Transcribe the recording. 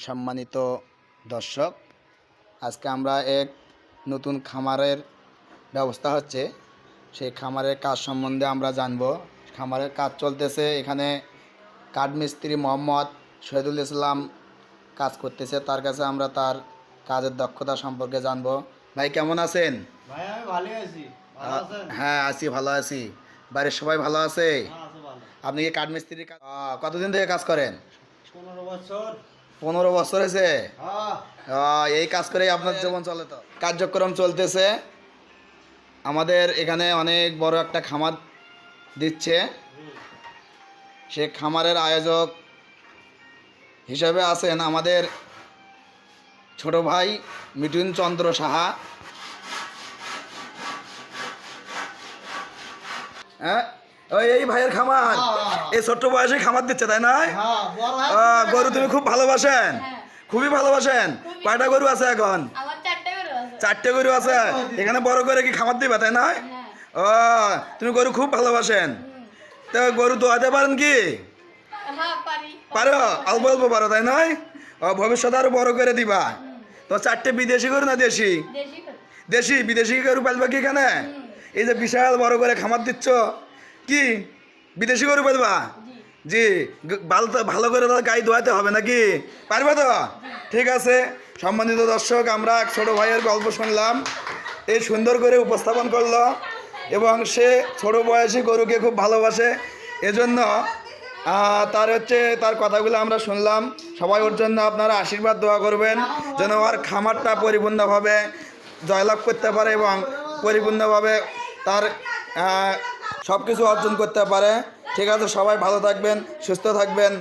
সম্মানিত দর্শক, আজকে আমরা এক নতুন খামারের ব্যবস্থা হচ্ছে, সেই খামারের কাজ সম্বন্ধে আমরা জানব। খামারের কাজ চলতেছে, এখানে কাঠমিস্ত্রি মোহাম্মদ শহীদুল ইসলাম কাজ করতেছে। তার কাছে আমরা তার কাজের দক্ষতা সম্পর্কে জানব। ভাই কেমন আছেন? ভাই আমি ভালো আছি। ভালো আছেন? হ্যাঁ আছি, ভালো আছি। বাড়ির সবাই ভালো আছে? হ্যাঁ আছে ভালো। আপনি কি কাঠমিস্ত্রি কতদিন থেকে কাজ করেন? 15 বছর। 15 বছর হয়েছে? হ্যাঁ। এই কাজ করেই আপনার জীবন চলে? তো কার্যক্রম চলতেছে। আমাদের এখানে অনেক বড় একটা খামার দিচ্ছে, সে খামারের আয়োজক হিসাবে আছেন আমাদের ছোট ভাই মিঠুন চন্দ্র সাহা। হ্যাঁ, এই ভাইয়ের খামার, এই ছোট্ট বয়সে খামার দিচ্ছে, তাই না? হ্যাঁ, বড় ভাই। গরু তুমি খুব ভালোবাসেন? হ্যাঁ। খুবই ভালোবাসেন। কয়টা গরু আছে এখন? আমার 4টে গরু আছে। 4টে গরু আছে। এখানে বড় করে কি খামার দিবা, তাই না? হ্যাঁ। ও, তুমি গরু খুব ভালোবাসেন। তো গরু দোয়াতে পারেন কি? হ্যাঁ পারি। পারো, অল্প অল্প পারো, তাই নয়? ভবিষ্যতে আরো বড় করে দিবা। তো 4টে বিদেশি গরু না দেশি? দেশি গরু। দেশি। বিদেশি গরু পালবা কি এখানে? এই যে বিশাল বড় করে খামার দিচ্ছ, কি বিদেশি গরু পালবা? জি। জি, ভালো করে তো গাই ধোয়াতে হবে নাকি? পারবে তো? ঠিক আছে। সম্মানিত দর্শক, আমরা এক ছোট ভাইয়ের গল্প শুনলাম, এই সুন্দর করে উপস্থাপন করলো এবং সে ছোট বয়সী গরুকে খুব ভালোবাসে, এজন্য তার কথাগুলো আমরা শুনলাম। সবাই ওর জন্য আপনারা আশীর্বাদ দোয়া করবেন, যেন ওর খামারটা পরিপূর্ণভাবে জয়লাভ করতে পারে এবং পরিপূর্ণভাবে তার সব কিছু অর্জন করতে পারে। ঠিক আছে, সবাই ভালো থাকবেন, সুস্থ থাকবেন।